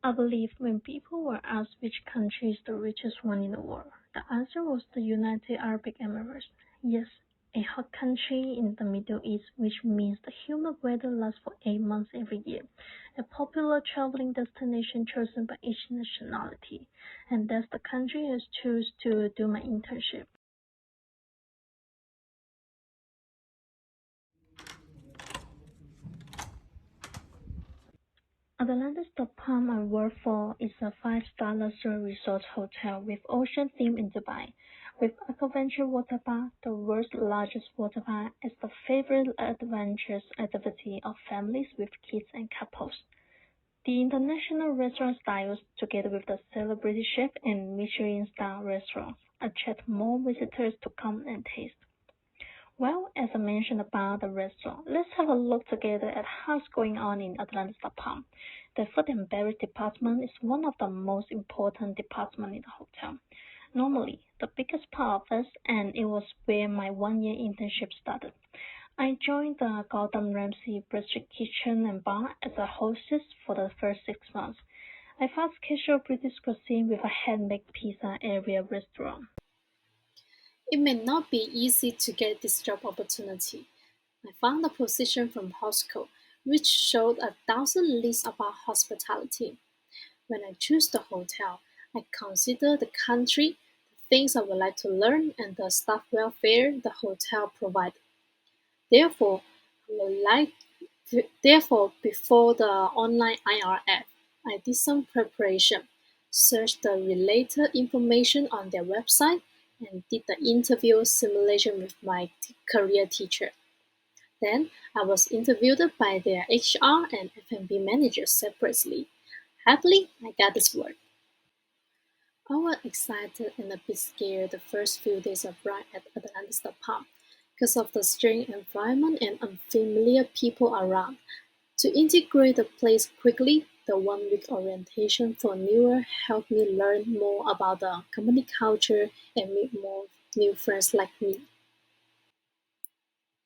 I believe when people were asked which country is the richest one in the world, the answer was the United Arab Emirates. Yes, a hot country in the Middle East, which means the humid weather lasts for 8 months every year. A popular traveling destination chosen by each nationality. And that's the country I chose to do my internship. Atlantis the Palm I work for is a five-star luxury resort hotel with ocean theme in Dubai, with Aquaventure Water Park, the world's largest water park, as the favorite adventurous activity of families with kids and couples. The international restaurant styles, together with the celebrity chef and Michelin-star restaurants, attract more visitors to come and taste. Well, as I mentioned about the restaurant, let's have a look together at how's going on in Atlanta.com. The food and beverage department is one of the most important departments in the hotel. Normally, the biggest part of us, and it was where my 1 year internship started. I joined the Gordon Ramsay Bistro Kitchen and Bar as a hostess for the first 6 months. I fast casual British cuisine with a handmade pizza area restaurant. It may not be easy to get this job opportunity. I found a position from Hosco, which showed 1,000 lists about hospitality. When I choose the hotel, I consider the country, the things I would like to learn, and the staff welfare the hotel provides. Therefore, I would like Therefore, before the online IRF, I did some preparation, searched the related information on their website, and did the interview simulation with my career teacher. Then I was interviewed by their HR and F&B manager separately. Happily, I got this work. I was excited and a bit scared the first few days of ride at Atlantis the Palm because of the strange environment and unfamiliar people around. To integrate the place quickly, the 1 week orientation for newer helped me learn more about the company culture and meet more new friends like me.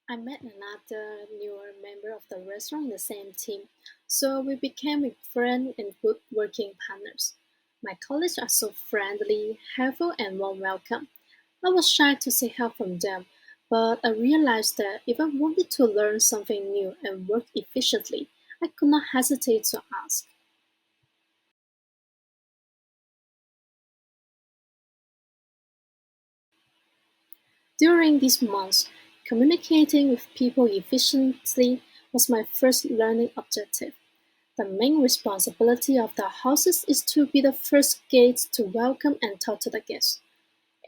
I met another newer member of the restaurant in the same team, so we became a friend and good working partners. My colleagues are so friendly, helpful, and warm welcome. I was shy to say help from them, but I realized that if I wanted to learn something new and work efficiently, I could not hesitate to ask. During these months, communicating with people efficiently was my first learning objective. The main responsibility of the hostess is to be the first gate to welcome and talk to the guests.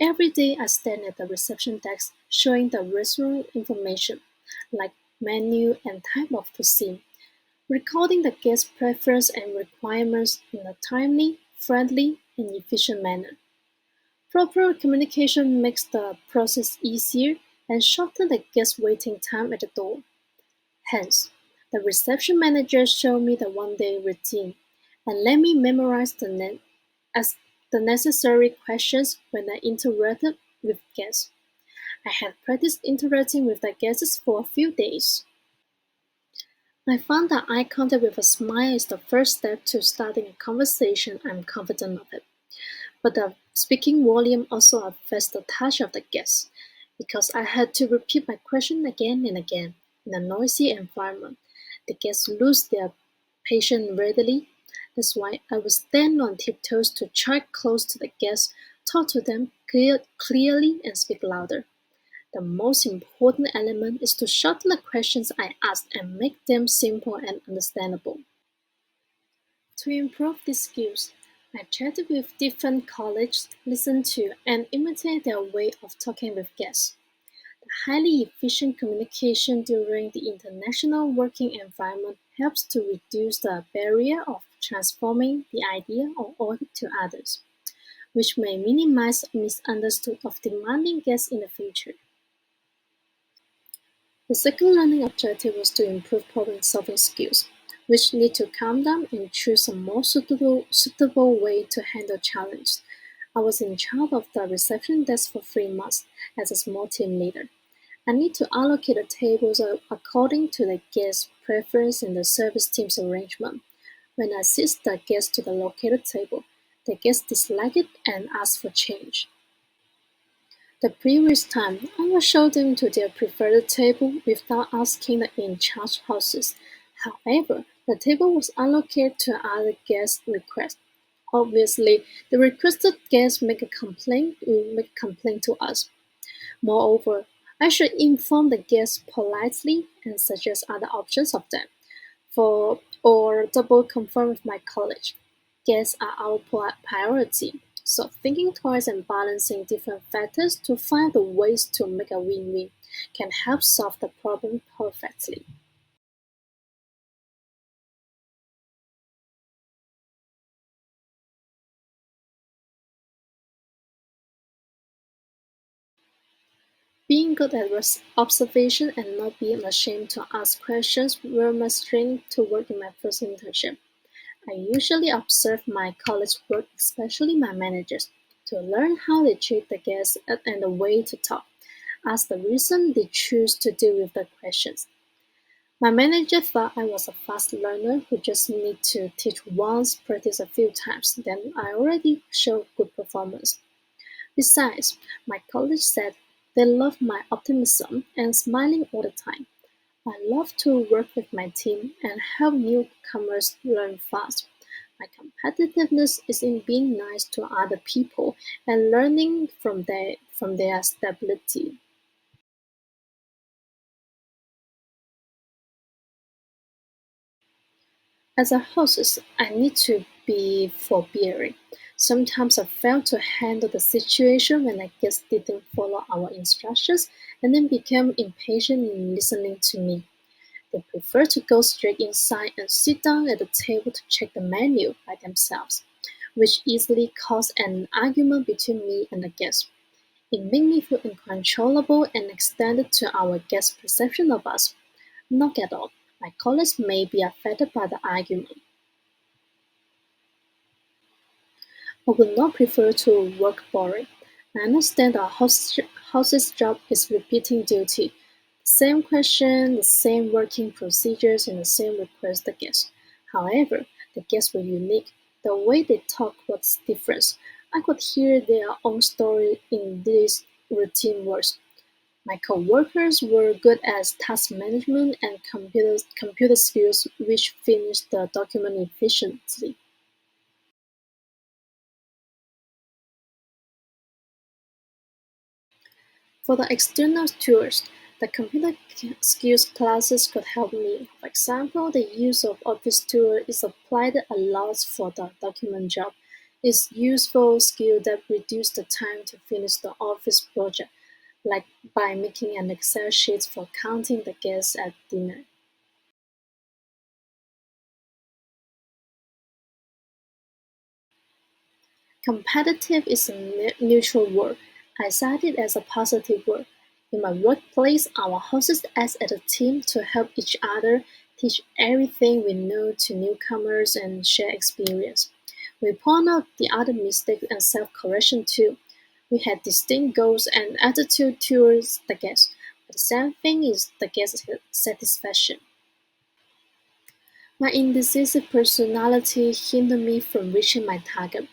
Every day I stand at the reception desk showing the restaurant information, like menu and type of cuisine, recording the guest preference and requirements in a timely, friendly, and efficient manner. Proper communication makes the process easier and shorten the guest waiting time at the door. Hence, the reception manager showed me the 1 day routine and let me memorize as the necessary questions when I interacted with guests. I had practiced interacting with the guests for a few days. I found that eye contact with a smile is the first step to starting a conversation. I'm confident of it. But the speaking volume also affects the touch of the guest, because I had to repeat my question again and again. In a noisy environment, the guests lose their patience readily. That's why I would stand on tiptoes to try close to the guests, talk to them clearly, and speak louder. The most important element is to shorten the questions I ask and make them simple and understandable. To improve these skills, I chatted with different colleagues, listened to, and imitate their way of talking with guests. The highly efficient communication during the international working environment helps to reduce the barrier of transforming the idea or order to others, which may minimize misunderstood of demanding guests in the future. The second learning objective was to improve problem-solving skills, which need to calm down and choose a more suitable way to handle challenges. I was in charge of the reception desk for 3 months as a small team leader. I need to allocate the tables according to the guest preference and the service team's arrangement. When I assist the guest to the located table, the guest dislike it and ask for change. The previous time, I will show them to their preferred table without asking the in-charge hostess. However, the table was allocated to other guest request. Obviously, the requested guest will make a complaint to us. Moreover, I should inform the guests politely and suggest other options of them for or double confirm with my college. Guests are our priority, so thinking twice and balancing different factors to find the ways to make a win-win can help solve the problem perfectly. Being good at observation and not being ashamed to ask questions were my strength to work in my first internship. I usually observe my colleagues' work, especially my managers, to learn how they treat the guests and the way to talk. Ask the reason they choose to deal with the questions. My manager thought I was a fast learner who just need to teach once, practice a few times, then I already show good performance. Besides, my colleagues said they love my optimism and smiling all the time. I love to work with my team and help newcomers learn fast. My competitiveness is in being nice to other people and learning from their stability. As a hostess, I need to be forbearing. Sometimes I fail to handle the situation when a guest didn't follow our instructions and then became impatient in listening to me. They prefer to go straight inside and sit down at the table to check the menu by themselves, which easily caused an argument between me and the guest. It made me feel uncontrollable and extended to our guest's perception of us. Not at all. My colleagues may be affected by the argument. I would not prefer to work boring. I understand a host's job is repeating duty. Same question, the same working procedures, and the same request the guests. However, the guests were unique. The way they talk was different. I could hear their own story in these routine words. My coworkers were good at task management and computer skills, which finished the document efficiently. For the external tours, the computer skills classes could help me. For example, the use of Office Tour is applied a lot for the document job. It's useful skill that reduce the time to finish the office project, like by making an Excel sheet for counting the guests at dinner. Competitive is a neutral word. I cite it as a positive word. In my workplace, our hosts act as a team to help each other, teach everything we know to newcomers, and share experience. We point out the other mistakes and self-correction too. We had distinct goals and attitude towards the guests, but the same thing is the guest satisfaction. My indecisive personality hindered me from reaching my target.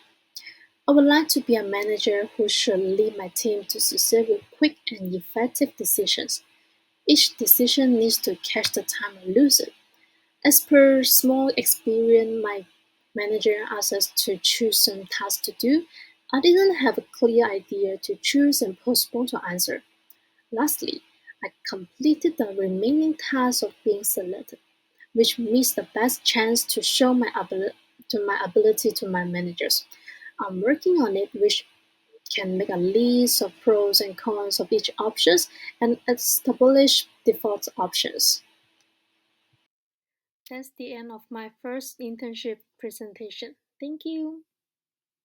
I would like to be a manager who should lead my team to succeed with quick and effective decisions. Each decision needs to catch the time or lose it. As per small experience my manager asked us to choose some tasks to do, I didn't have a clear idea to choose and postpone to answer. Lastly, I completed the remaining tasks of being selected, which missed the best chance to show my ability to my managers. I'm working on it, which can make a list of pros and cons of each option and establish default options. That's the end of my first internship presentation. Thank you.